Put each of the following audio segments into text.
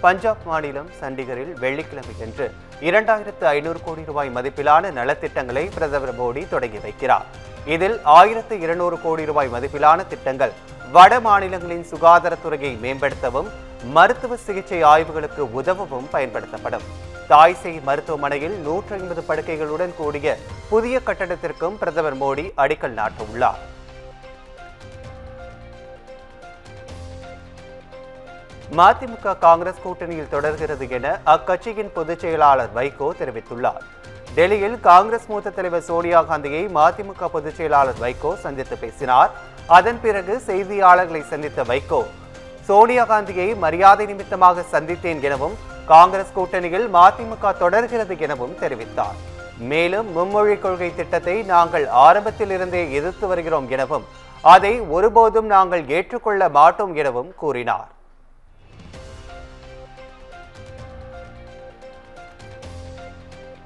பஞ்சாப் மாநிலம் சண்டிகரில் வெள்ளிக்கிழமையன்று 2500 கோடி ரூபாய் மதிப்பிலான நலத்திட்டங்களை பிரதமர் மோடி தொடங்கி வைக்கிறார். இதில் 1200 கோடி ரூபாய் மதிப்பிலான திட்டங்கள் வட மாநிலங்களின் சுகாதாரத்துறையை மேம்படுத்தவும் மருத்துவ சிகிச்சை ஆய்வுகளுக்கு உதவவும் பயன்படுத்தப்படும். தாய்சேய் மருத்துவமனையில் 150 படுக்கைகளுடன் கூடிய புதிய கட்டடத்திற்கும் பிரதமர் மோடி அடிக்கல் நாட்டவுள்ளார். மதிமுக காங்கிரஸ் கூட்டணியில் தொடர்கிறது என அக்கட்சியின் பொதுச் செயலாளர் வைகோ தெரிவித்துள்ளார். டெல்லியில் காங்கிரஸ் மூத்த தலைவர் சோனியா காந்தியை மதிமுக பொதுச் செயலாளர் வைகோ சந்தித்து பேசினார். அதன் பிறகு செய்தியாளர்களை சந்தித்த வைகோ, சோனியா காந்தியை மரியாதை நிமித்தமாக சந்தித்தேன் எனவும் காங்கிரஸ் கூட்டணியில் மதிமுக தொடர்கிறது எனவும் தெரிவித்தார். மேலும் மும்மொழி கொள்கை திட்டத்தை நாங்கள் ஆரம்பத்தில் இருந்தே எதிர்த்து வருகிறோம் எனவும் அதை ஒருபோதும் நாங்கள் ஏற்றுக்கொள்ள மாட்டோம் எனவும் கூறினார்.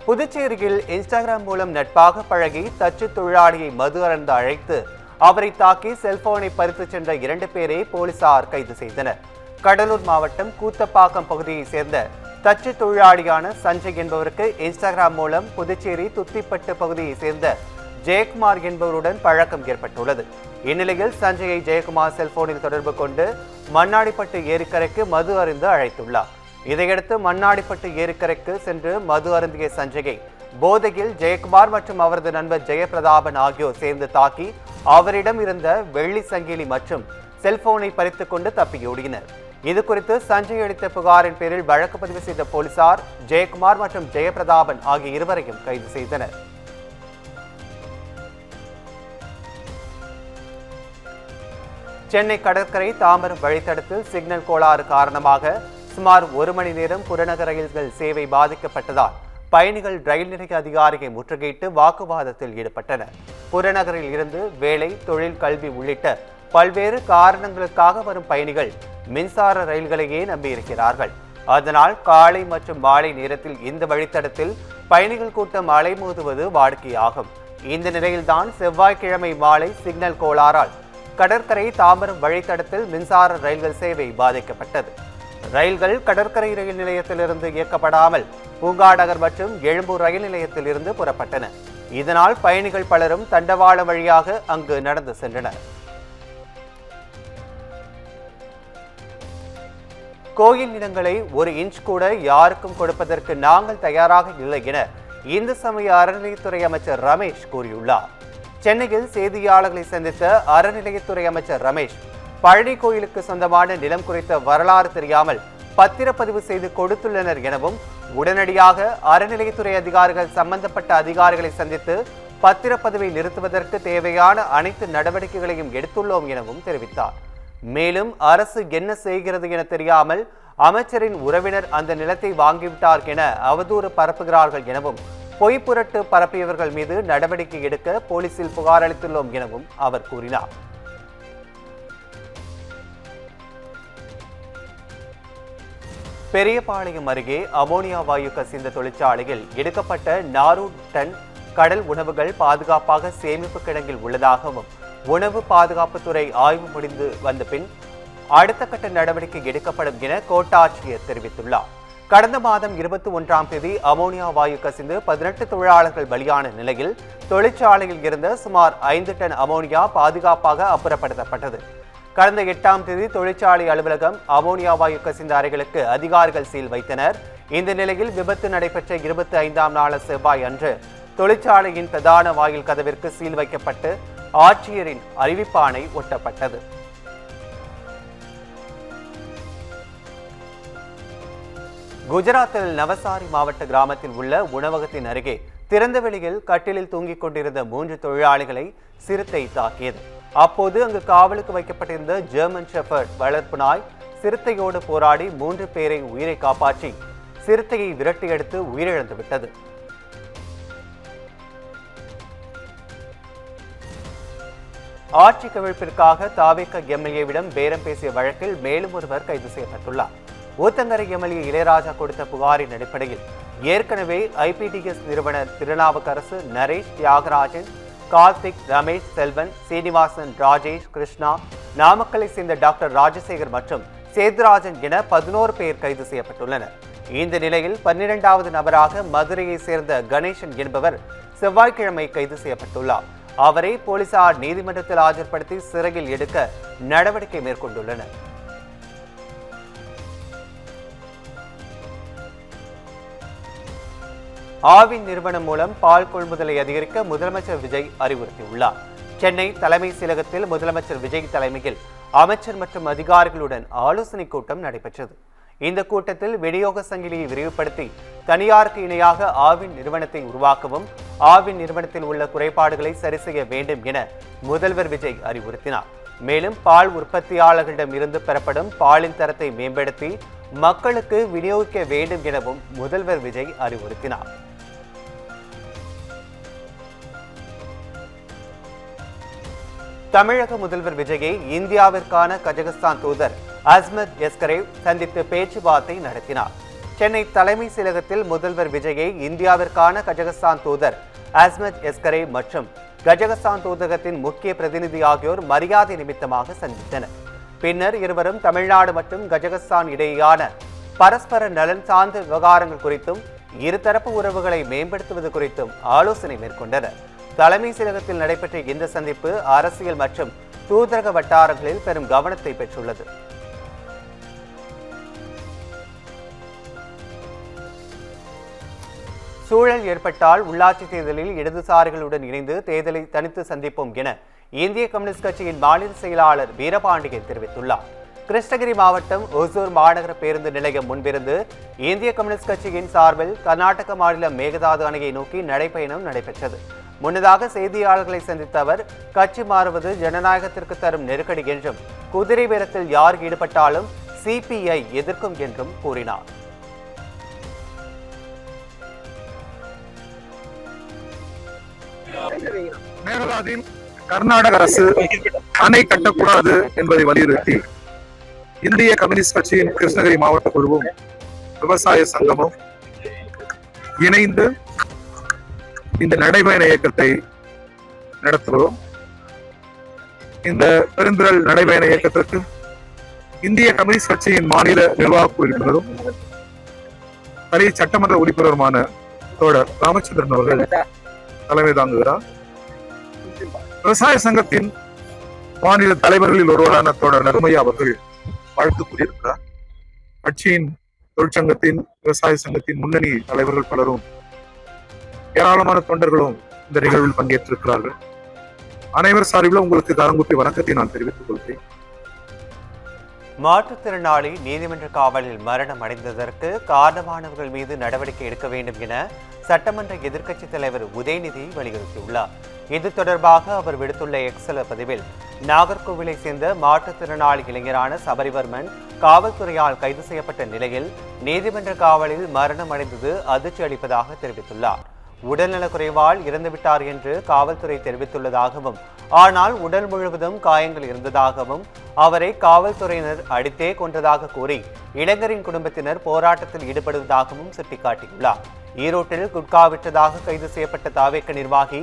புதுச்சேரியில் இன்ஸ்டாகிராம் மூலம் நட்பாக பழகி தச்சு தொழிலாளியை மது அருந்த அழைத்து அவரை தாக்கி செல்போனை பறித்து சென்ற 2 பேரை போலீசார் கைது செய்தனர். கடலூர் மாவட்டம் கூத்தப்பாக்கம் பகுதியைச் சேர்ந்த தச்சு தொழிலாளியான சஞ்சய் என்பவருக்கு இன்ஸ்டாகிராம் மூலம் புதுச்சேரி துத்திப்பட்டு பகுதியைச் சேர்ந்த ஜெயக்குமார் என்பவருடன் பழக்கம் ஏற்பட்டுள்ளது. இந்நிலையில் சஞ்சயை ஜெயக்குமார் செல்போனில் தொடர்பு கொண்டு மண்ணாடிப்பட்டு ஏரிக்கரைக்கு மது அருந்த அழைத்துள்ளார். இதையடுத்து மண்ணாடிப்பட்டு ஏரிக்கரைக்கு சென்று மது அருந்திய சஞ்சயை போதையில் ஜெயக்குமார் மற்றும் அவரது நண்பர் ஜெயபிரதாபன் ஆகியோர் சேர்ந்து தாக்கி அவரிடம் இருந்த வெள்ளி சங்கிலி மற்றும் செல்போனை பறித்துக் கொண்டு தப்பியோடினர். இதுகுறித்து சஞ்சய் அளித்த புகாரின் பேரில் வழக்கு பதிவு செய்த போலீசார் ஜெயக்குமார் மற்றும் ஜெயபிரதாபன் ஆகிய இருவரையும் கைது செய்தனர். சென்னை கடற்கரை தாம்பரம் வழித்தடத்தில் சிக்னல் கோளாறு காரணமாக சுமார் 1 மணி நேரம் புறநகர் ரயில்கள் சேவை பாதிக்கப்பட்டதால் பயணிகள் ரயில் நிலைய அதிகாரியை முற்றுகையிட்டு வாக்குவாதத்தில் ஈடுபட்டனர். புறநகரில் இருந்து வேலை, தொழில், கல்வி உள்ளிட்ட பல்வேறு காரணங்களுக்காக வரும் பயணிகள் மின்சார ரயில்களையே நம்பியிருக்கிறார்கள். அதனால் காலை மற்றும் மாலை நேரத்தில் இந்த வழித்தடத்தில் பயணிகள் கூட்டம் அலைமோதுவது வாடிக்கையாகும். இந்த நிலையில்தான் செவ்வாய்க்கிழமை மாலை சிக்னல் கோளாறால் கடற்கரை தாம்பரம் வழித்தடத்தில் மின்சார ரயில்கள் சேவை பாதிக்கப்பட்டது. ரயில்கள் கடற்கரை ரயில் நிலையத்திலிருந்து இயக்கப்படாமல் பூங்காநகர் மற்றும் எழும்பூர் ரயில் நிலையத்தில் இருந்து புறப்பட்டன. இதனால் பயணிகள் பலரும் தண்டவாளம் வழியாக அங்கு நடந்து சென்றனர். கோயில் நிலங்களை 1 இன்ச் கூட யாருக்கும் கொடுப்பதற்கு நாங்கள் தயாராக இல்லை என இந்து சமய அறநிலையத்துறை அமைச்சர் ரமேஷ் கூறியுள்ளார். சென்னையில் செய்தியாளர்களை சந்தித்த அறநிலையத்துறை அமைச்சர் ரமேஷ், பழனி கோயிலுக்கு சொந்தமான நிலம் குறித்த வரலாறு தெரியாமல் பத்திரப்பதிவு செய்து கொடுத்துள்ளனர் எனவும் உடனடியாக அறநிலையத்துறை அதிகாரிகள் சம்பந்தப்பட்ட அதிகாரிகளை சந்தித்து பத்திரப்பதிவை நிறுத்துவதற்கு தேவையான அனைத்து நடவடிக்கைகளையும் எடுத்துள்ளோம் எனவும் தெரிவித்தார். மேலும் அரசு என்ன செய்கிறது என தெரியாமல் அமைச்சரின் உறவினர் அந்த நிலத்தை வாங்கிவிட்டார் என அவதூறு பரப்புகிறார்கள் எனவும் பொய் புரட்டு பரப்பியவர்கள் மீது நடவடிக்கை எடுக்க போலீசில் புகார் அளித்துள்ளோம் எனவும் அவர் கூறினார். பெரியபாளையம் அருகே அமோனியா வாயு கசிந்த தொழிற்சாலையில் எடுக்கப்பட்ட 400 டன் கடல் உணவுகள் பாதுகாப்பாக சேமிப்பு கிடங்கில் உள்ளதாகவும் உணவு பாதுகாப்புத்துறை ஆய்வு முடிந்து வந்த பின் அடுத்த கட்ட நடவடிக்கை எடுக்கப்படும் என கோட்டாட்சியர் தெரிவித்துள்ளார். கடந்த மாதம் 21ஆம் தேதி அமோனியா வாயு கசிந்து 18 தொழிலாளர்கள் பலியான நிலையில் தொழிற்சாலையில் இருந்த சுமார் 5 டன் அமோனியா பாதுகாப்பாக அப்புறப்படுத்தப்பட்டது. கடந்த 8ஆம் தேதி தொழிற்சாலை அலுவலகம், அமோனியா வாயு கசிந்த அறைகளுக்கு அதிகாரிகள் சீல் வைத்தனர். இந்த நிலையில் விபத்து நடைபெற்ற 25ஆம் நாள் செவ்வாய் அன்று தொழிற்சாலையின் பிரதான வாயில் கதவிற்கு சீல் வைக்கப்பட்டு ஆட்சியரின் அறிவிப்பாணை ஒட்டப்பட்டது. குஜராத்தில் நவசாரி மாவட்ட கிராமத்தில் உள்ள உணவகத்தின் அருகே திறந்தவெளியில் கட்டிலில் தூங்கிக் கொண்டிருந்த 3 தொழிலாளிகளை சிறுத்தை தாக்கியது. அப்போது அங்கு காவலுக்கு வைக்கப்பட்டிருந்த ஜெர்மன் ஷெப்பர்ட் வளர்ப்பு நாய் சிறுத்தையோடு போராடி 3 பேரை உயிரை காப்பாற்றி சிறுத்தையை விரட்டி எடுத்து உயிரிழந்து விட்டது. ஆட்சி கவிழ்ப்பிற்காக தாவேக எம்எல்ஏவிடம் பேரம் பேசிய வழக்கில் மேலும் ஒருவர் கைது செய்யப்பட்டுள்ளார். ஊத்தங்கரை எம்எல்ஏ இளையராஜா கொடுத்த புகாரின் அடிப்படையில் ஏற்கனவே ஐபிடிஎஸ் நிறுவனர் திருநாவுக்கரசு, நரேஷ், தியாகராஜன், கார்த்திக், ரமேஷ், செல்வன், சீனிவாசன், ராஜேஷ், கிருஷ்ணா, நாமக்கலை சேர்ந்த டாக்டர் ராஜசேகர் மற்றும் சேதுராஜன் என 11 பேர் கைது செய்யப்பட்டுள்ளனர். இந்த நிலையில் 12வது நபராக மதுரையை சேர்ந்த கணேசன் என்பவர் செவ்வாய்க்கிழமை கைது செய்யப்பட்டுள்ளார். அவரை போலீசார் நீதிமன்றத்தில் ஆஜர்படுத்தி சிறையில் எடுக்க நடவடிக்கை மேற்கொண்டுள்ளனர். ஆவின் நிறுவனம் மூலம் பால் கொள்முதலை அதிகரிக்க முதலமைச்சர் விஜய் அறிவுறுத்தியுள்ளார். சென்னை தலைமை செயலகத்தில் முதலமைச்சர் விஜய் தலைமையில் அமைச்சர் மற்றும் அதிகாரிகளுடன் ஆலோசனை கூட்டம் நடைபெற்றது. இந்த கூட்டத்தில் விநியோக சங்கிலியை விரிவுபடுத்தி தனியாருக்கு இணையாக ஆவின் நிறுவனத்தை உருவாக்கவும் ஆவின் நிறுவனத்தில் உள்ள குறைபாடுகளை சரி செய்ய வேண்டும் என முதல்வர் விஜய் அறிவுறுத்தினார். மேலும் பால் உற்பத்தியாளர்களிடம் இருந்து பெறப்படும் பாலின் தரத்தை மேம்படுத்தி மக்களுக்கு விநியோகிக்க வேண்டும் எனவும் முதல்வர் விஜய் அறிவுறுத்தினார். தமிழக முதல்வர் விஜயை இந்தியாவிற்கான கஜகஸ்தான் தூதர் அஸ்மத் எஸ்கரேவ் சந்தித்து பேச்சுவார்த்தை நடத்தினார். சென்னை தலைமை செயலகத்தில் முதல்வர் விஜயை இந்தியாவிற்கான கஜகஸ்தான் தூதர் அஸ்மத் எஸ்கரேவ் மற்றும் கஜகஸ்தான் தூதகத்தின் முக்கிய பிரதிநிதி ஆகியோர் மரியாதை நிமித்தமாக சந்தித்தனர். பின்னர் இருவரும் தமிழ்நாடு மற்றும் கஜகஸ்தான் இடையேயான பரஸ்பர நலன் சார்ந்த விவகாரங்கள் குறித்தும் இருதரப்பு உறவுகளை மேம்படுத்துவது குறித்தும் ஆலோசனை மேற்கொண்டனர். தலைமை செயலகத்தில் நடைபெற்ற இந்த சந்திப்பு அரசியல் மற்றும் தூதரக வட்டாரங்களில் பெரும் கவனத்தை பெற்றுள்ளது. சூழல் ஏற்பட்டால் உள்ளாட்சி தேர்தலில் இடதுசாரிகளுடன் இணைந்து தேர்தலை தனித்து சந்திப்போம் என இந்திய கம்யூனிஸ்ட் கட்சியின் மாநில செயலாளர் வீரபாண்டியன் தெரிவித்துள்ளார். கிருஷ்ணகிரி மாவட்டம் ஒசூர் மாநகர பேருந்து நிலையம் முன்பிருந்து இந்திய கம்யூனிஸ்ட் கட்சியின் சார்பில் கர்நாடக மாநிலம் மேகதாது அணையை நோக்கி நடைபயணம் நடைபெற்றது. முன்னதாக செய்தியாளர்களை சந்தித்த அவர் கட்சி மாறுவது ஜனநாயகத்திற்கு தரும் நெருக்கடி என்றும் குதிரை பேரத்தில் யார் ஈடுபட்டாலும் சிபிஐ எதிர்க்கும் என்றும் கூறினார். மேகதாதுவில் கர்நாடக அரசு அணை கட்டக்கூடாது என்பதை வலியுறுத்தி இந்திய கம்யூனிஸ்ட் கட்சியின் கிருஷ்ணகிரி மாவட்ட குழுவும் விவசாய சங்கமும் இணைந்து இந்த நடைபயண இயக்கத்தை நடத்துகிறோம். இந்த பெருந்திரள் நடைபயண இயக்கத்திற்கு இந்திய கம்யூனிஸ்ட் கட்சியின் மாநில நிர்வாக உறுப்பினரும் தனி சட்டமன்ற உறுப்பினருமான தோழர் ராமச்சந்திரன் அவர்கள் தலைமை தாங்குகிறார். விவசாய சங்கத்தின் மாநில தலைவர்களில் ஒருவரான தோழர் நருமையா அவர்கள் வாழ்த்து கூறியிருக்கிறார். கட்சியின் தொழிற்சங்கத்தின் விவசாய சங்கத்தின் முன்னணி தலைவர்கள் பலரும் ஏராளமான தொண்டர்களும் இந்த நிகழ்வில் பங்கேற்றிருக்கிறார்கள். அனைவர் சார்பிலும் உங்களுக்கு கரங்குப்பி வணக்கத்தை நான் தெரிவித்துக் கொள்கிறேன். மாற்றுத்திறனாளி நீதிமன்ற காவலில் மரணம் அடைந்ததற்கு காரணமானவர்கள் மீது நடவடிக்கை எடுக்க வேண்டும் என சட்டமன்ற எதிர்க்கட்சித் தலைவர் உதயநிதி வலியுறுத்தியுள்ளார். இது தொடர்பாக அவர் விடுத்துள்ள எக்ஸல பதிவில் நாகர்கோவிலை சேர்ந்த மாற்றுத்திறனாளி இளைஞரான சபரிவர்மன் காவல்துறையால் கைது செய்யப்பட்ட நிலையில் நீதிமன்ற காவலில் மரணம் அடைந்தது அதிர்ச்சி அளிப்பதாக தெரிவித்துள்ளார். உடல்நலக்குறைவால் இறந்துவிட்டார் என்று காவல்துறை தெரிவித்துள்ளதாகவும், ஆனால் உடல் முழுவதும் காயங்கள் இருந்ததாகவும் அவரை காவல்துறையினர் அடித்தே கொன்றதாக கூறி இளைஞரின் குடும்பத்தினர் போராட்டத்தில் ஈடுபடுவதாகவும் சுட்டிக்காட்டியுள்ளார். ஈரோட்டில் குட்கா விற்றதாக கைது செய்யப்பட்ட தாவேக நிர்வாகி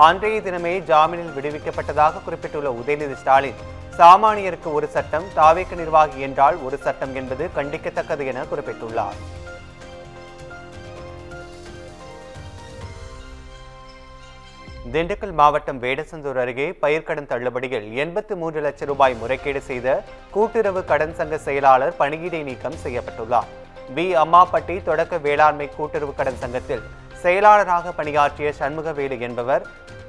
அன்றைய தினமே ஜாமீனில் விடுவிக்கப்பட்டதாக குறிப்பிட்டுள்ள உதயநிதி ஸ்டாலின், சாமானியருக்கு ஒரு சட்டம், தாவேக நிர்வாகி என்றால் ஒரு சட்டம் என்பது கண்டிக்கத்தக்கது என குறிப்பிட்டுள்ளார். திண்டுக்கல் மாவட்டம் வேடசந்தூர் அருகே பயிர்க்கடன் தள்ளுபடியில் 83 லட்சம் ரூபாய் முறைகேடு செய்த கூட்டுறவு கடன் சங்க செயலாளர் பணியிடை நீக்கம் செய்யப்பட்டுள்ளார். பி. அம்மாப்பட்டி தொடக்க வேளாண்மை கூட்டுறவு கடன் சங்கத்தில் செயலாளராக பணியாற்றிய சண்முகவேலு என்பவர்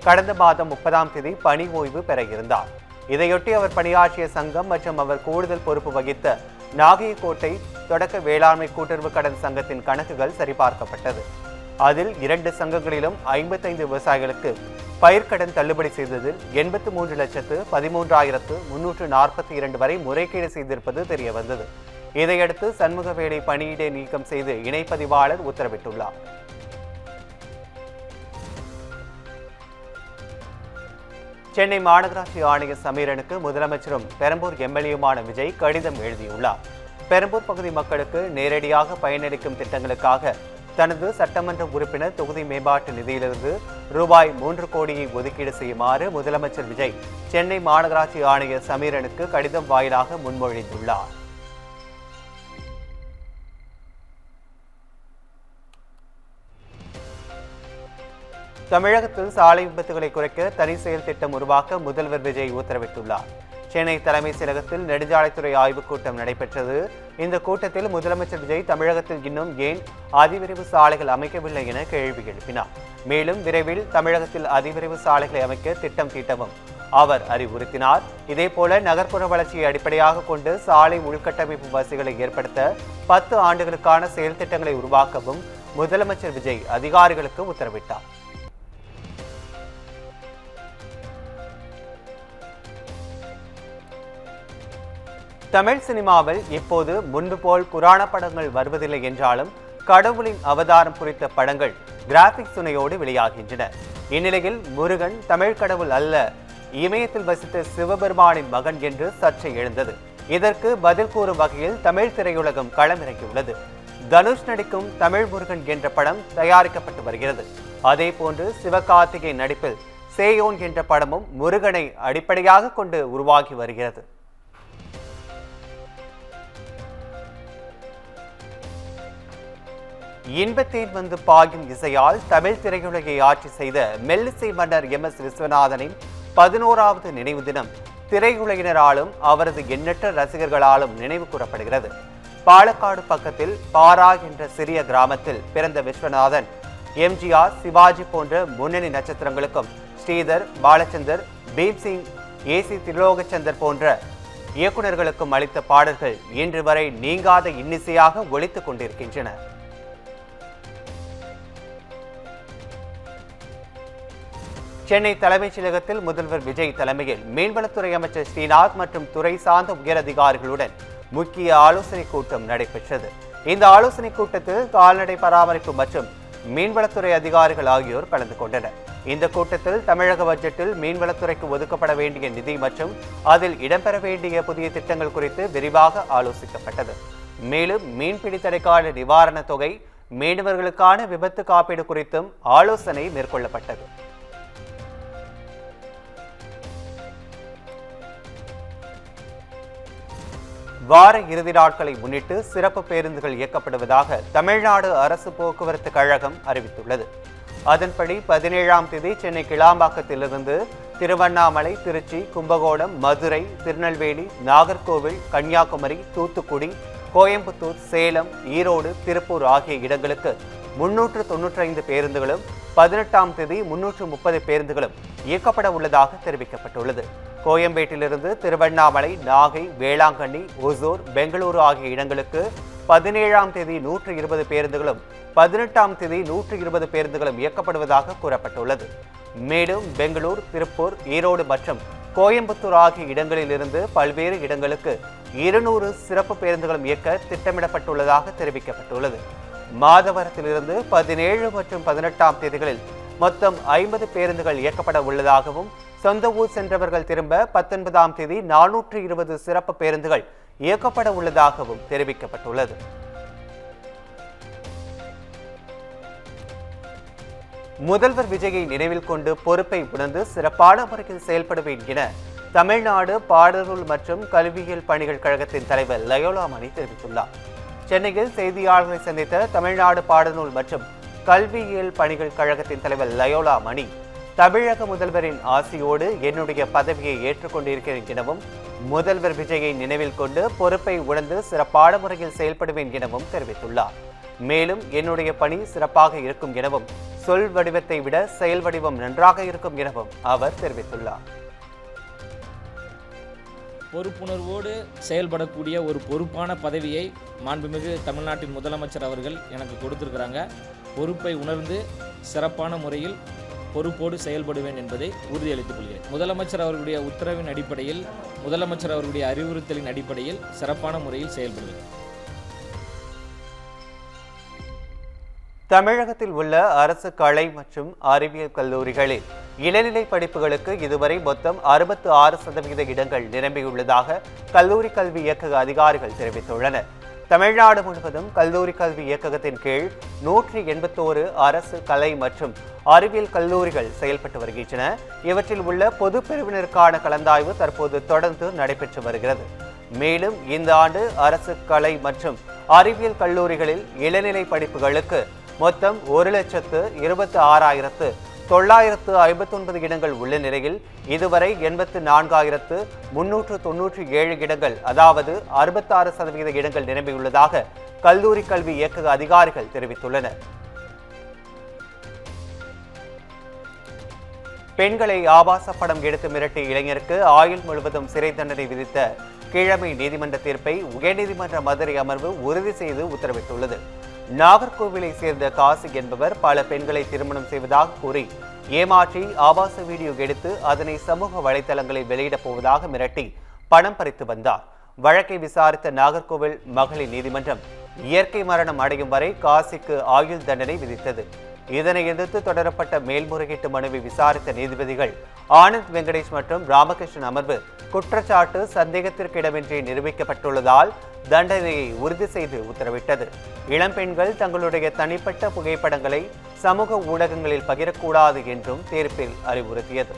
கடந்த மாதம் 30ஆம் தேதி பணி ஓய்வு பெற இருந்தார். இதையொட்டி அவர் பணியாற்றிய சங்கம் மற்றும் அவர் கூடுதல் பொறுப்பு வகித்த நாகைக்கோட்டை தொடக்க வேளாண்மை கூட்டுறவு கடன் சங்கத்தின் கணக்குகள் சரிபார்க்கப்பட்டது. அதில் 2 சங்கங்களிலும் 55 விவசாயிகளுக்கு பயிர்க்கடன் தள்ளுபடி செய்ததில் 83,13,342 வரை முறைகேடு செய்திருப்பது தெரியவந்தது. இதையடுத்து சண்முகவேலை பணியிடை நீக்கம் செய்து இணைப்பதிவாளர் உத்தரவிட்டுள்ளார். சென்னை மாநகராட்சி ஆணையர் சமீரனுக்கு முதலமைச்சரும் பெரம்பூர் எம்எல்ஏயுமான விஜய் கடிதம் எழுதியுள்ளார். பெரம்பூர் பகுதி மக்களுக்கு நேரடியாக பயனளிக்கும் திட்டங்களுக்காக தனது சட்டமன்ற உறுப்பினர் தொகுதி மேம்பாட்டு நிதியிலிருந்து ரூபாய் 3 கோடியை ஒதுக்கீடு செய்யுமாறு முதலமைச்சர் விஜய் சென்னை மாநகராட்சி ஆணையர் சமீரனுக்கு கடிதம் வாயிலாக முன்மொழிந்துள்ளார். தமிழகத்தில் சாலை விபத்துகளை குறைக்க தனி செயல் திட்டம் உருவாக்க முதல்வர் விஜய் உத்தரவிட்டுள்ளார். சென்னை தலைமைச் செயலகத்தில் நெடுஞ்சாலைத்துறை ஆய்வுக் கூட்டம் நடைபெற்றது. இந்த கூட்டத்தில் முதலமைச்சர் விஜய் தமிழகத்தில் இன்னும் ஏன் அதிவிரைவு சாலைகள் அமைக்கவில்லை என கேள்வி எழுப்பினார். மேலும் விரைவில் தமிழகத்தில் அதிவிரைவு சாலைகளை அமைக்க திட்டம் தீட்டவும் அவர் அறிவுறுத்தினார். இதேபோல நகர்ப்புற வளர்ச்சியை அடிப்படையாக கொண்டு சாலை உள்கட்டமைப்பு வசதிகளை ஏற்படுத்த 10 ஆண்டுகளுக்கான செயல் திட்டங்களை உருவாக்கவும் முதலமைச்சர் விஜய் அதிகாரிகளுக்கு உத்தரவிட்டார். தமிழ் சினிமாவில் இப்போது முன்பு போல் புராண படங்கள் வருவதில்லை என்றாலும் கடவுளின் அவதாரம் குறித்த படங்கள் கிராபிக்ஸ் துணையோடு வெளியாகின்றன. இந்நிலையில் முருகன் தமிழ் கடவுள் அல்ல, இமயத்தில் வசித்த சிவபெருமானின் மகன் என்று சர்ச்சை எழுந்தது. இதற்கு பதில் கூறும் வகையில் தமிழ் திரையுலகம் களமிறங்கியுள்ளது. தனுஷ் நடிக்கும் தமிழ் முருகன் என்ற படம் தயாரிக்கப்பட்டு வருகிறது. அதே போன்று சிவகார்த்திகேயன் நடிப்பில் சேயோன் என்ற படமும் முருகனை அடிப்படையாக கொண்டு உருவாகி வருகிறது. இன்பத்தேன் வந்து பாயும் இசையால் தமிழ் திரையுலகை ஆட்சி செய்த மெல்லிசை மன்னர் MS விஸ்வநாதனின் 11வது நினைவு தினம் திரையுலகினராலும் அவரது எண்ணற்ற ரசிகர்களாலும் நினைவு கூறப்படுகிறது. பாலக்காடு பக்கத்தில் பாரா என்ற சிறிய கிராமத்தில் பிறந்த விஸ்வநாதன் MGR, சிவாஜி போன்ற முன்னணி நட்சத்திரங்களுக்கும் ஸ்ரீதர், பாலச்சந்தர், பீம்சிங், AC திரிலோகச்சந்தர் போன்ற இயக்குநர்களுக்கும் அளித்த பாடல்கள் இன்று வரை நீங்காத இன்னிசையாக ஒலித்துக் கொண்டிருக்கின்றன. சென்னை தலைமைச் செயலகத்தில் முதல்வர் விஜய் தலைமையில் மீன்வளத்துறை அமைச்சர் ஸ்ரீநாத் மற்றும் துறை சார்ந்த உயரதிகாரிகளுடன் முக்கிய ஆலோசனைக் கூட்டம் நடைபெற்றது. இந்த ஆலோசனைக் கூட்டத்தில் கால்நடை பராமரிப்பு மற்றும் மீன்வளத்துறை அதிகாரிகள் ஆகியோர் கலந்து கொண்டனர். இந்த கூட்டத்தில் தமிழக பட்ஜெட்டில் மீன்வளத்துறைக்கு ஒதுக்கப்பட வேண்டிய நிதி மற்றும் அதில் இடம்பெற வேண்டிய புதிய திட்டங்கள் குறித்து விரிவாக ஆலோசிக்கப்பட்டது. மேலும் மீன்பிடி தடைக்கால நிவாரணத் தொகை, மீனவர்களுக்கான விபத்து காப்பீடு குறித்தும் ஆலோசனை மேற்கொள்ளப்பட்டது. வார இறுதி நாட்களை முன்னிட்டு சிறப்பு பேருந்துகள் இயக்கப்படுவதாக தமிழ்நாடு அரசு போக்குவரத்து கழகம் அறிவித்துள்ளது. அதன்படி 17ஆம் தேதி சென்னை கிளாம்பாக்கத்திலிருந்து திருவண்ணாமலை, திருச்சி, கும்பகோணம், மதுரை, திருநெல்வேலி, நாகர்கோவில், கன்னியாகுமரி, தூத்துக்குடி, கோயம்புத்தூர், சேலம், ஈரோடு, திருப்பூர் ஆகிய இடங்களுக்கு 395 பேருந்துகளும் 18ஆம் தேதி 330 பேருந்துகளும் இயக்கப்பட உள்ளதாக தெரிவிக்கப்பட்டுள்ளது. கோயம்பேட்டிலிருந்து திருவண்ணாமலை, நாகை, வேளாங்கண்ணி, ஒசூர், பெங்களூரு ஆகிய இடங்களுக்கு 17ஆம் தேதி 120 பேருந்துகளும் 18ஆம் தேதி 120 பேருந்துகளும் இயக்கப்படுவதாக கூறப்பட்டுள்ளது. மேலும் பெங்களூர், திருப்பூர், ஈரோடு மற்றும் கோயம்புத்தூர் ஆகிய இடங்களில் இருந்து பல்வேறு இடங்களுக்கு 200 சிறப்பு பேருந்துகளும் இயக்க திட்டமிடப்பட்டுள்ளதாக தெரிவிக்கப்பட்டுள்ளது. மாதவரத்திலிருந்து 17 மற்றும் 18ஆம் தேதிகளில் மொத்தம் 50 பேருந்துகள் இயக்கப்பட உள்ளதாகவும், சொந்த ஊர் சென்றவர்கள் திரும்ப 19ஆம் தேதி 420 சிறப்பு பேருந்துகள் இயக்கப்பட உள்ளதாகவும் தெரிவிக்கப்பட்டுள்ளது. முதல்வர் விஜயை நினைவில் கொண்டு பொறுப்பை உணர்ந்து சிறப்பான முறையில் செயல்படுவேன் என தமிழ்நாடு பாடநூல் மற்றும் கல்வியியல் பணிகள் கழகத்தின் தலைவர் லயோலா மணி தெரிவித்துள்ளார். சென்னையில் செய்தியாளர்களை சந்தித்த தமிழ்நாடு பாடநூல் மற்றும் கல்வியியல் பணிகள் கழகத்தின் தலைவர் லயோலா மணி, தமிழக முதல்வரின் ஆசியோடு என்னுடைய பதவியை ஏற்றுக்கொண்டிருக்கிறேன் எனவும், முதல்வர் விஜயை நினைவில் கொண்டு பொறுப்பை உணர்ந்து சிறப்பான முறையில் செயல்படுவேன் எனவும் தெரிவித்துள்ளார். மேலும் என்னுடைய பணி சிறப்பாக இருக்கும் எனவும், சொல் வடிவத்தை விட செயல் வடிவம் நன்றாக இருக்கும் எனவும் அவர் தெரிவித்துள்ளார். பொறுப்புணர்வோடு செயல்படக்கூடிய ஒரு பொறுப்பான பதவியை மாண்புமிகு தமிழ்நாட்டின் முதலமைச்சர் அவர்கள் எனக்கு கொடுத்திருக்கிறாங்க. பொறுப்பை உணர்ந்து சிறப்பான முறையில் பொறுப்போடு செயல்படுவேன் என்பதை உறுதியளித்துக் கொள்கிறேன். முதலமைச்சர் அவர்களுடைய உத்தரவின் அடிப்படையில், முதலமைச்சர் அவர்களுடைய அறிவுறுத்தலின் அடிப்படையில் சிறப்பான முறையில் செயல்படுவேன். தமிழகத்தில் உள்ள அரசு கலை மற்றும் அறிவியல் கல்லூரிகளில் இளநிலை படிப்புகளுக்கு இதுவரை மொத்தம் 66% இடங்கள் நிரம்பியுள்ளதாக கல்லூரி கல்வி இயக்கக அதிகாரிகள் தெரிவித்துள்ளனர். தமிழ்நாடு முழுவதும் கல்லூரி கல்வி இயக்ககத்தின் கீழ் 181 அரசு கலை மற்றும் அறிவியல் கல்லூரிகள் செயல்பட்டு வருகின்றன. இவற்றில் உள்ள பொது பிரிவினருக்கான கலந்தாய்வு தற்போது தொடர்ந்து நடைபெற்று வருகிறது. மேலும் இந்த ஆண்டு அரசு கலை மற்றும் அறிவியல் கல்லூரிகளில் இளநிலை படிப்புகளுக்கு மொத்தம் 1,26,000 959 இடங்கள் உள்ள நிலையில் இதுவரை 84,397 இடங்கள், அதாவது 66% இடங்கள் நிரம்பியுள்ளதாக கல்லூரி கல்வி இயக்கக அதிகாரிகள் தெரிவித்துள்ளனர். பெண்களை ஆபாச படம் எடுத்து மிரட்டிய இளைஞருக்கு ஆயுள் முழுவதும் சிறை தண்டனை விதித்த கீழமை நீதிமன்ற தீர்ப்பை உயர்நீதிமன்ற மதுரை அமர்வு உறுதி செய்து உத்தரவிட்டுள்ளது. நாகர்கோவிலை சேர்ந்த காசி என்பவர் பல பெண்களை திருமணம் செய்வதாக கூறி ஏமாற்றி ஆபாச வீடியோ எடுத்து அதனை சமூக வலைதளங்களில் வெளியிடப் போவதாக மிரட்டி பணம் பறித்து வந்தார். வழக்கை விசாரித்த நாகர்கோவில் மகளிர் நீதிமன்றம் இயற்கை மரணம் அடையும் வரை காசிக்கு ஆயுள் தண்டனை விதித்தது. இதனை எதிர்த்து தொடரப்பட்ட மேல்முறையீட்டு மனுவை விசாரித்த நீதிபதிகள் ஆனந்த் வெங்கடேஷ் மற்றும் ராமகிருஷ்ணன் அமர்வு குற்றச்சாட்டு சந்தேகத்திற்கிடமின்றி நிரூபிக்கப்பட்டுள்ளதால் தண்டனையை உறுதி செய்து உத்தரவிட்டது. இளம்பெண்கள் தங்களுடைய தனிப்பட்ட புகைப்படங்களை சமூக ஊடகங்களில் பகிரக்கூடாது என்றும் தீர்ப்பில் அறிவுறுத்தியது.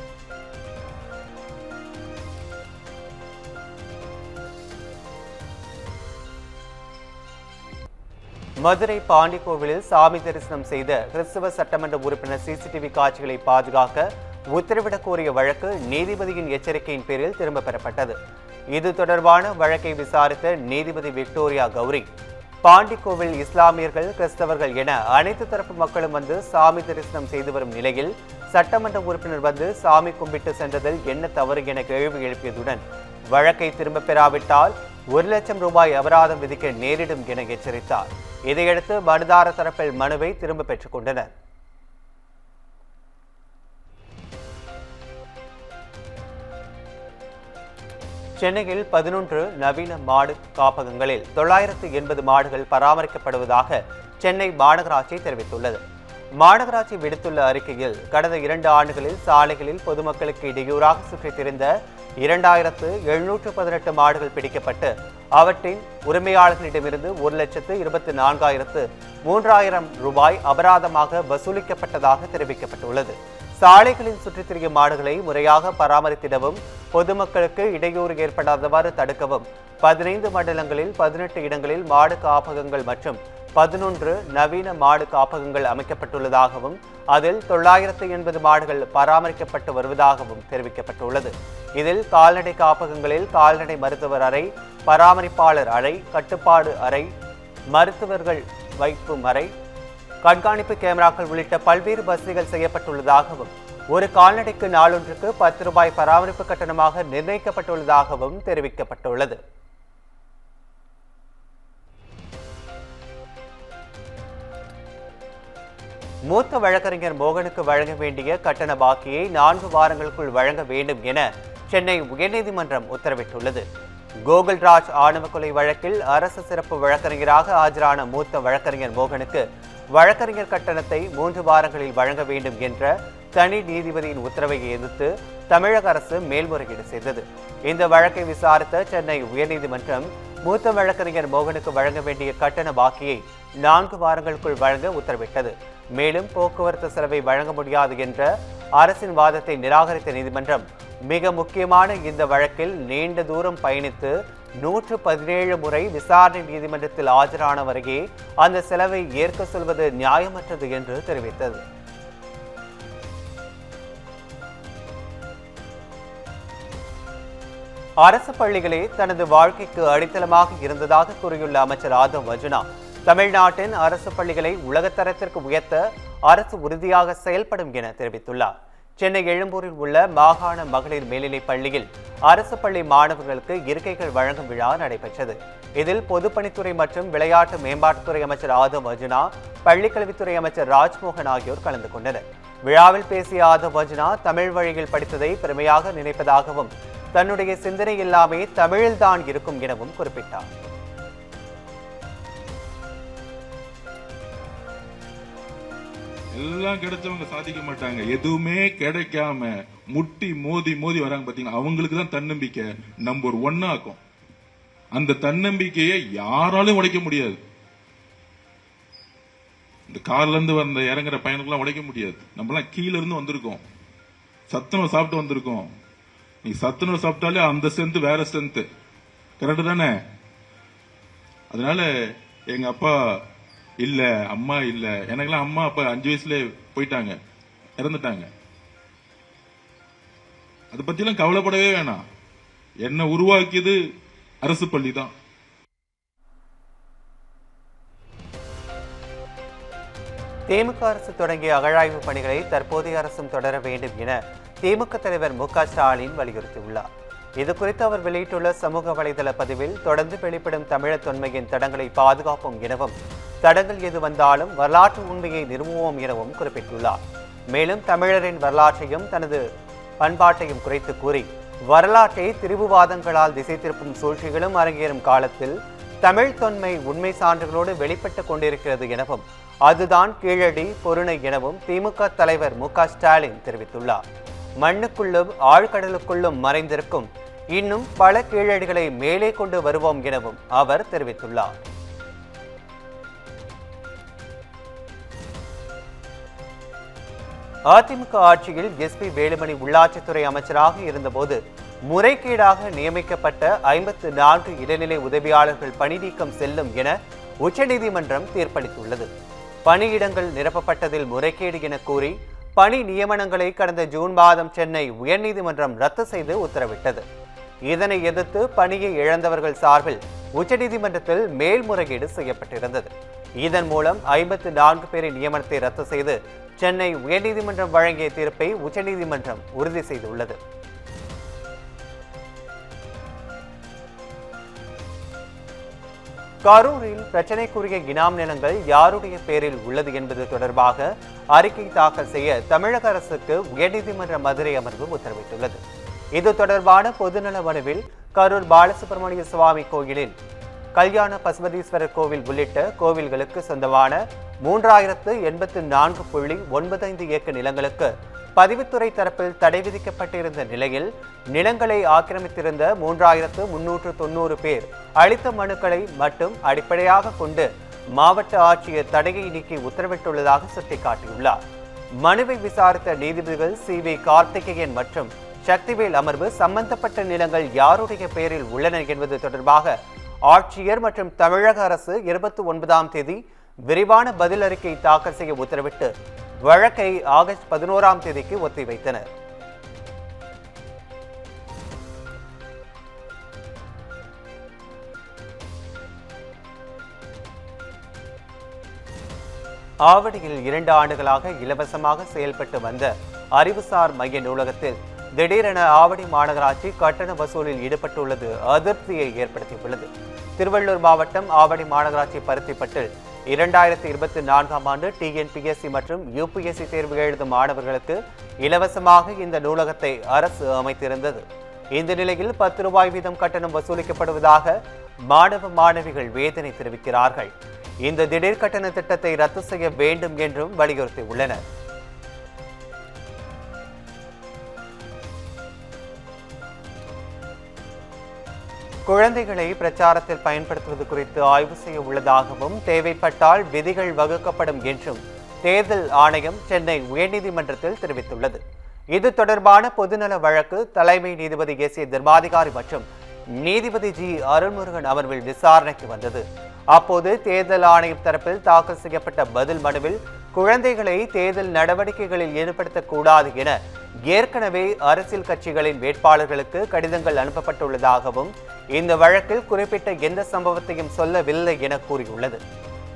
மதுரை பாண்டிக்கோவிலில் சாமி தரிசனம் செய்த கிறிஸ்தவ சட்டமன்ற உறுப்பினர் சிசிடிவி காட்சிகளை பாதுகாக்க உத்தரவிடக் கோரிய வழக்கு நீதிபதியின் எச்சரிக்கையின் பேரில் திரும்பப் பெறப்பட்டது. இது தொடர்பான வழக்கை விசாரித்த நீதிபதி விக்டோரியா கௌரி, பாண்டிக்கோவில் இஸ்லாமியர்கள், கிறிஸ்தவர்கள் என அனைத்து தரப்பு மக்களும் வந்து சாமி தரிசனம் செய்து வரும் நிலையில் சட்டமன்ற உறுப்பினர் வந்து சாமி கும்பிட்டு சென்றதில் என்ன தவறு என கேள்வி எழுப்பியதுடன் வழக்கை திரும்பப் பெறாவிட்டால் 1 லட்சம் ரூபாய் அபராதம் விதிக்க நேரிடும் என எச்சரித்தார். இதையடுத்து மனுதார தரப்பில் மனுவை திரும்ப பெற்றுக் கொண்டனர். சென்னையில் 11 நவீன மாடு காப்பகங்களில் 980 மாடுகள் பராமரிக்கப்படுவதாக சென்னை மாநகராட்சி தெரிவித்துள்ளது. மாநகராட்சி விடுத்துள்ள அறிக்கையில் கடந்த 2 ஆண்டுகளில் சாலைகளில் பொதுமக்களுக்கு இடையூறாக சுற்றித் திரிந்த 2718 மாடுகள் பிடிக்கப்பட்டு அவற்றின் உரிமையாளர்களிடமிருந்து 1,24,3000 ரூபாய் அபராதமாக வசூலிக்கப்பட்டதாக தெரிவிக்கப்பட்டுள்ளது. சாலைகளில் சுற்றித் திரியும் மாடுகளை முறையாக பராமரித்திடவும் பொதுமக்களுக்கு இடையூறு ஏற்படாதவாறு தடுக்கவும் 15 மண்டலங்களில் 18 இடங்களில் மாடு காப்பகங்கள் மற்றும் 11 நவீன மாடு காப்பகங்கள் அமைக்கப்பட்டுள்ளதாகவும் அதில் 980 மாடுகள் பராமரிக்கப்பட்டு வருவதாகவும் தெரிவிக்கப்பட்டுள்ளது. இதில் கால்நடை காப்பகங்களில் கால்நடை மருத்துவர் அறை, பராமரிப்பாளர் அறை, கட்டுப்பாடு அறை, மருத்துவர்கள் வைக்கும் அறை, கண்காணிப்பு கேமராக்கள் உள்ளிட்ட பல்வேறு வசதிகள் செய்யப்பட்டுள்ளதாகவும் ஒரு கால்நடைக்கு நாளொன்றுக்கு 10 ரூபாய் பராமரிப்பு கட்டணமாக நிர்ணயிக்கப்பட்டுள்ளதாகவும் தெரிவிக்கப்பட்டுள்ளது. மூத்த வழக்கறிஞர் மோகனுக்கு வழங்க வேண்டிய கட்டண பாக்கியை 4 வாரங்களுக்குள் வழங்க வேண்டும் என சென்னை உயர்நீதிமன்றம் உத்தரவிட்டுள்ளது. கோகுல்ராஜ் ஆணவ கொலை வழக்கில் அரசு சிறப்பு வழக்கறிஞராக ஆஜரான மூத்த வழக்கறிஞர் மோகனுக்கு வழக்கறிஞர் கட்டணத்தை 3 வாரங்களில் வழங்க வேண்டும் என்ற தனி நீதிபதியின் உத்தரவை எதிர்த்து தமிழக அரசு மேல்முறையீடு செய்தது. இந்த வழக்கை விசாரித்த சென்னை உயர்நீதிமன்றம் மூத்த வழக்கறிஞர் மோகனுக்கு வழங்க வேண்டிய கட்டண பாக்கியை 4 வாரங்களுக்குள் வழங்க உத்தரவிட்டது. மேலும் போக்குவரத்து செலவை வழங்க முடியாது என்ற அரசின் வாதத்தை நிராகரித்த நீதிமன்றம் மிக முக்கியமான இந்த வழக்கில் நீண்ட தூரம் பயணித்து 117 முறை விசாரணை நீதிமன்றத்தில் ஆஜரான வரையே அந்த செலவை ஏற்க சொல்வது நியாயமற்றது என்று தெரிவித்தது. அரசு பள்ளிகளே தனது வாழ்க்கைக்கு அடித்தளமாக இருந்ததாக கூறியுள்ள அமைச்சர் ஆதவ் அர்ஜுனா, தமிழ்நாட்டின் அரசு பள்ளிகளை உலகத்தரத்திற்கு உயர்த்த அரசு உறுதியாக செயல்படும் என தெரிவித்துள்ளார். சென்னை எழும்பூரில் உள்ள மாகாண மகளிர் மேல்நிலைப் பள்ளியில் அரசு பள்ளி மாணவர்களுக்கு இருக்கைகள் வழங்கும் விழா நடைபெற்றது. இதில் பொதுப்பணித்துறை மற்றும் விளையாட்டு மேம்பாட்டுத்துறை அமைச்சர் ஆதவ் அர்ஜுனா, பள்ளிக்கல்வித்துறை அமைச்சர் ராஜ்மோகன் ஆகியோர் கலந்து கொண்டனர். விழாவில் பேசிய ஆதவ் அர்ஜுனா, தமிழ் வழியில் படித்ததை பெருமையாக நினைப்பதாகவும் தன்னுடைய சிந்தனை எல்லாமே தமிழில்தான் இருக்கும் எனவும் குறிப்பிட்டார். எல்லாம் கிடைச்சவங்க சாதிக்க மாட்டாங்க. எதுவுமே கிடைக்காம முட்டி மோதி மோதி வராங்க பாத்தீங்கன்னா, அவங்களுக்கு தான் தன்னம்பிக்கை நம்பர் 1 ஆக்கும். அந்த தன்னம்பிக்கையை யாராலும் உடைக்க முடியாது. இந்த கார்ல இருந்து வந்த இறங்குற பையனுக்குலாம் உடைக்க முடியாது. நம்மலாம் கீழ இருந்து வந்திருக்கோம், சத்துணவு சாப்பிட்டு வந்திருக்கோம். நீ சத்துணவு சாப்பிட்டாலே அந்த ஸ்ட்ரென்த் வேற ஸ்ட்ரென்த். கரெக்ட் தானே? அதனால எங்க அப்பா இல்ல, அம்மா இல்ல. எனக்கெல்லாம் அம்மா அப்பா 5 வயசுல போயிட்டாங்க. இறந்துட்டாங்க. அதை பத்திலாம் கவலைப்படவே வேணாம். என்ன உருவாக்கியது அரசு பள்ளி தான். திமுக அரசு தொடங்கிய அகழாய்வு பணிகளை தற்போதைய அரசும் தொடர வேண்டும் என திமுக தலைவர் மு.க. ஸ்டாலின் வலியுறுத்தியுள்ளார். இதுகுறித்து அவர் வெளியிட்டுள்ள சமூக வலைதள பதிவில், தொடர்ந்து வெளிப்படும் தமிழர் தொன்மையின் தடங்களை பாதுகாப்போம் எனவும், தடங்கள் எது வந்தாலும் வரலாற்று உண்மையை நிறுவுவோம் எனவும் குறிப்பிட்டுள்ளார். மேலும் தமிழரின் வரலாற்றையும் தனது பண்பாட்டையும் குறைத்து கூறி, வரலாற்றை திரிபுவாதங்களால் திசை திருப்பும் சூழ்ச்சிகளும் அரங்கேறும் காலத்தில் தமிழ் தொன்மை உண்மை சான்றுகளோடு வெளிப்பட்டு கொண்டிருக்கிறது எனவும், அதுதான் கீழடி பொருணை எனவும் திமுக தலைவர் மு.க. ஸ்டாலின் தெரிவித்துள்ளார். மண்ணுக்குள்ளும் ஆழ்கடலுக்குள்ளும் மறைந்திருக்கும் இன்னும் பல கீழடிகளை மேலே கொண்டு வருவோம் எனவும் அவர் தெரிவித்துள்ளார். அதிமுக ஆட்சியில் எஸ்.பி. வேலுமணி உள்ளாட்சித்துறை அமைச்சராக இருந்தபோது முறைகேடாக நியமிக்கப்பட்ட 54 இடைநிலை உதவியாளர்கள் பணி நீக்கம் செல்லும் என உச்சநீதிமன்றம் தீர்ப்பளித்துள்ளது. பணியிடங்கள் நிரப்பப்பட்டதில் முறைகேடு என கூறி பணி நியமனங்களை கடந்த ஜூன் மாதம் சென்னை உயர்நீதிமன்றம் ரத்து செய்து உத்தரவிட்டது. இதனை எதிர்த்து பணியை இழந்தவர்கள் சார்பில் உச்சநீதிமன்றத்தில் மேல்முறையீடு செய்யப்பட்டிருந்தது. இதன் மூலம் 54 பேரின் நியமனத்தை ரத்து செய்து சென்னை உயர்நீதிமன்றம் வழங்கிய தீர்ப்பை உச்சநீதிமன்றம் உறுதி செய்துள்ளது. கரூரில் பிரச்சினைக்குரிய இனாம் நிலங்கள் யாருடைய பேரில் உள்ளது என்பது தொடர்பாக அறிக்கை தாக்கல் செய்ய தமிழக அரசுக்கு உயர்நீதிமன்ற மதுரை அமர்வு உத்தரவிட்டுள்ளது. இது தொடர்பான பொதுநல மனுவில் கரூர் பாலசுப்ரமணிய சுவாமி கோயிலில் கல்யாண பசுபதீஸ்வரர் கோவில் உள்ளிட்ட கோவில்களுக்கு சொந்தமான 3084.95 ஏக்கர் நிலங்களுக்கு பதிவுத்துறை தரப்பில் தடை விதிக்கப்பட்டிருந்த நிலையில் நிலங்களை ஆக்கிரமித்திருந்த 3390 பேர் அளித்த மனுக்களை மட்டும் அடிப்படையாக கொண்டு மாவட்ட ஆட்சியர் தடையை நீக்கி உத்தரவிட்டுள்ளதாக சுட்டிக்காட்டியுள்ளார். மனுவை விசாரித்த நீதிபதிகள் சி.வி. கார்த்திகேயன் மற்றும் சக்திவேல் அமர்வு சம்பந்தப்பட்ட நிலங்கள் யாருடைய பெயரில் உள்ளன என்பது தொடர்பாக ஆட்சியர் மற்றும் தமிழக அரசு 29ஆம் தேதி விரிவான பதில் அறிக்கை தாக்கல் செய்ய உத்தரவிட்டு வழக்கை ஆகஸ்ட் 11ஆம் தேதிக்கு ஒத்திவைத்தனர். ஆவடியில் 2 ஆண்டுகளாக இலவசமாக செயல்பட்டு வந்த அறிவுசார் மைய நூலகத்தில் திடீரென ஆவடி மாநகராட்சி கட்டண வசூலில் ஈடுபட்டுள்ளது அதிருப்தியை ஏற்படுத்தியுள்ளது. திருவள்ளூர் மாவட்டம் ஆவடி மாநகராட்சி பருத்திப்பட்டில் 2024ஆம் ஆண்டு டிஎன்பிஎஸ்சி மற்றும் யுபிஎஸ்சி தேர்வு எழுதும் மாணவர்களுக்கு இலவசமாக இந்த நூலகத்தை அரசு அமைத்திருந்தது. இந்த நிலையில் 10 ரூபாய் வீதம் கட்டணம் வசூலிக்கப்படுவதாக மாணவ மாணவிகள் வேதனை தெரிவிக்கிறார்கள். இந்த திடீர் கட்டண திட்டத்தை ரத்து செய்ய வேண்டும் என்றும் வலியுறுத்தியுள்ளனர். குழந்தைகளை பிரச்சாரத்தில் பயன்படுத்துவது குறித்து ஆய்வு செய்ய உள்ளதாகவும், தேவைப்பட்டால் விதிகள் வகுக்கப்படும் என்றும் தேர்தல் ஆணையம் சென்னை உயர்நீதிமன்றத்தில் தெரிவித்துள்ளது. இது தொடர்பான பொதுநல வழக்கு தலைமை நீதிபதி எஸ்.ஏ. தர்மாதிகாரி மற்றும் நீதிபதி ஜி. அருள்முருகன் அமர்வில் விசாரணைக்கு வந்தது. அப்போது தேர்தல் ஆணையம் தரப்பில் தாக்கல் செய்யப்பட்ட பதில் மனுவில் குழந்தைகளை தேர்தல் நடவடிக்கைகளில் ஈடுபடுத்தக்கூடாது என ஏற்கனவே அரசியல் கட்சிகளின் வேட்பாளர்களுக்கு கடிதங்கள் அனுப்பப்பட்டுள்ளதாகவும், இந்த வழக்கில் குறிப்பிட்ட எந்த சம்பவத்தையும் சொல்லவில்லை என கூறியுள்ளது.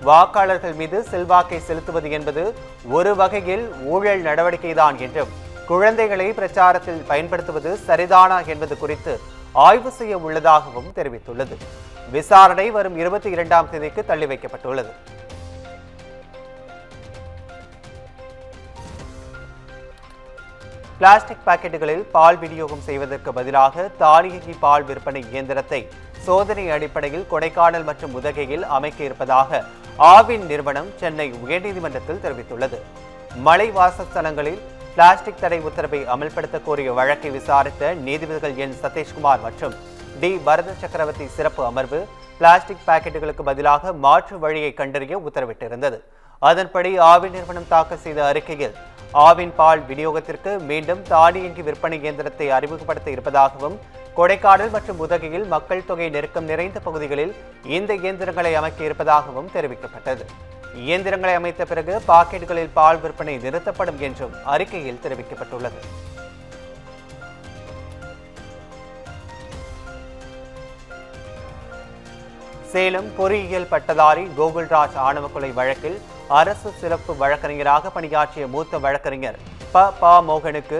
வாக்காளர்கள் மீது செல்வாக்கை செலுத்துவது என்பது ஒரு வகையில் ஊழல் நடவடிக்கைதான் என்றும், குழந்தைகளை பிரச்சாரத்தில் பயன்படுத்துவது சரிதானா என்பது குறித்து ஆய்வு செய்ய உள்ளதாகவும் தெரிவித்துள்ளது. விசாரணை வரும் 22ஆம் தேதிக்கு தள்ளி வைக்கப்பட்டுள்ளது. பிளாஸ்டிக் பாக்கெட்டுகளில் பால் விநியோகம் செய்வதற்கு பதிலாக தானியங்கி பால் விற்பனை இயந்திரத்தை சோதனை அடிப்படையில் கொடைக்கானல் மற்றும் உதகையில் அமைக்க இருப்பதாக ஆவின் நிறுவனம் சென்னை உயர்நீதிமன்றத்தில் தெரிவித்துள்ளது. மலை வாசஸ்தலங்களில் பிளாஸ்டிக் தடை உத்தரவை அமல்படுத்த கோரிய வழக்கை விசாரித்த நீதிபதிகள் என். சதீஷ்குமார் மற்றும் டி. பரத சக்கரவர்த்தி சிறப்பு அமர்வு பிளாஸ்டிக் பாக்கெட்டுகளுக்கு பதிலாக மாற்று வழியை கண்டறிய உத்தரவிட்டிருந்தது. அதன்படி ஆவின் நிறுவனம் தாக்கல் செய்த அறிக்கையில் ஆவின் பால் விநியோகத்திற்கு மீண்டும் தானியங்கி விற்பனை இயந்திரத்தை அறிமுகப்படுத்த இருப்பதாகவும், கொடைக்கானல் மற்றும் உதகையில் மக்கள் தொகை நெருக்கம் நிறைந்த பகுதிகளில் இந்த இயந்திரங்களை அமைக்க இருப்பதாகவும் தெரிவிக்கப்பட்டது. இயந்திரங்களை அமைத்த பிறகு பாக்கெட்டுகளில் பால் விற்பனை நிறுத்தப்படும் என்றும் அறிக்கையில் தெரிவிக்கப்பட்டுள்ளது. சேலம் பொறியியல் பட்டதாரி கோகுல்ராஜ் ஆணவ கொலை வழக்கில் அரசு சிறப்பு வழக்கறிஞராக பணியாற்றிய மூத்த வழக்கறிஞர் ப மோகனுக்கு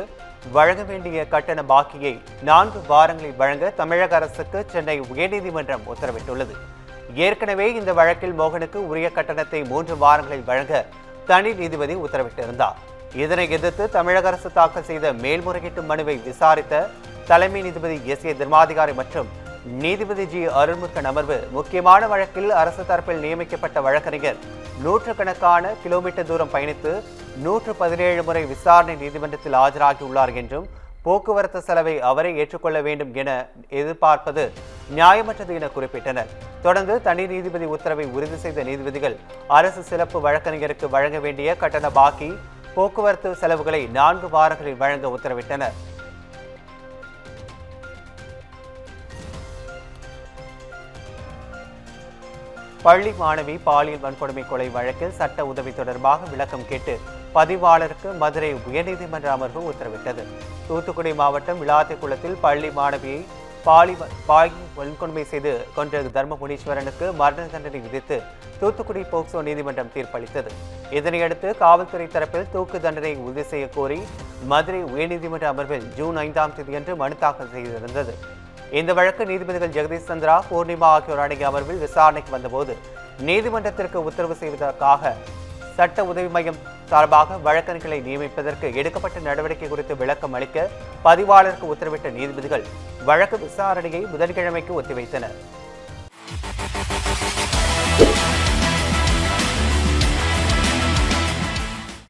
வழங்க வேண்டிய கட்டண பாக்கியை 4 வாரங்களில் வழங்க தமிழக அரசுக்கு சென்னை உயர்நீதிமன்றம் உத்தரவிட்டுள்ளது. ஏற்கனவே இந்த வழக்கில் மோகனுக்கு உரிய கட்டணத்தை 3 வாரங்களில் வழங்க தனி நீதிபதி உத்தரவிட்டிருந்தார். இதனை எதிர்த்து தமிழக அரசு தாக்கல் செய்த மேல்முறையீட்டு மனுவை விசாரித்த தலைமை நீதிபதி எஸ்.ஏ. தர்மாதிகாரி மற்றும் நீதிபதி ஜி. அருள்முருகன் அமர்வு முக்கியமான வழக்கில் அரசு தரப்பில் நியமிக்கப்பட்ட வழக்கறிஞர் நூற்றுக்கணக்கான கிலோமீட்டர் தூரம் பயணித்து 117 முறை விசாரணை நீதிமன்றத்தில் ஆஜராகியுள்ளார் என்றும் போக்குவரத்து செலவை அவரை ஏற்றுக்கொள்ள வேண்டும் என எதிர்பார்ப்பது நியாயமற்றது என குறிப்பிட்டனர். தொடர்ந்து தனி நீதிபதி உத்தரவை உறுதி செய்த நீதிபதிகள் அரசு சிறப்பு வழக்கறிஞருக்கு வழங்க வேண்டிய கட்டண பாக்கி போக்குவரத்து செலவுகளை 4 வாரங்களில் வழங்க உத்தரவிட்டனர். பள்ளி மாணவி பாலியல் வன்கொடுமை கொலை வழக்கில் சட்ட உதவி தொடர்பாக விளக்கம் கேட்டு பதிவாளருக்கு மதுரை உயர்நீதிமன்ற அமர்வு உத்தரவிட்டது. தூத்துக்குடி மாவட்டம் விளாத்திக்குளத்தில் பள்ளி மாணவியை பாலியல் வன்கொடுமை செய்து கொன்ற தர்மபுரீஸ்வரனுக்கு மரண தண்டனை விதித்து தூத்துக்குடி போக்சோ நீதிமன்றம் தீர்ப்பளித்தது. இதனையடுத்து காவல்துறை தரப்பில் தூக்கு தண்டனை உறுதி செய்ய கோரி மதுரை உயர்நீதிமன்ற அமர்வில் ஜூன் 5ஆம் தேதியன்று மனு தாக்கல் செய்திருந்தது. இந்த வழக்கு நீதிபதிகள் ஜெகதீஷ் சந்திரா, பூர்ணிமா ஆகியோர் அடங்கிய அமர்வில் விசாரணைக்கு வந்தபோது நீதிமன்றத்திற்கு உத்தரவு செய்வதற்காக சட்ட உதவி மையம் சார்பாக வழக்கறிஞர்களை நியமிப்பதற்கு எடுக்கப்பட்ட நடவடிக்கை குறித்து விளக்கம் அளிக்க பதிவாளருக்கு உத்தரவிட்ட நீதிபதிகள் வழக்கு விசாரணையை புதன்கிழமைக்கு ஒத்திவைத்தனர்.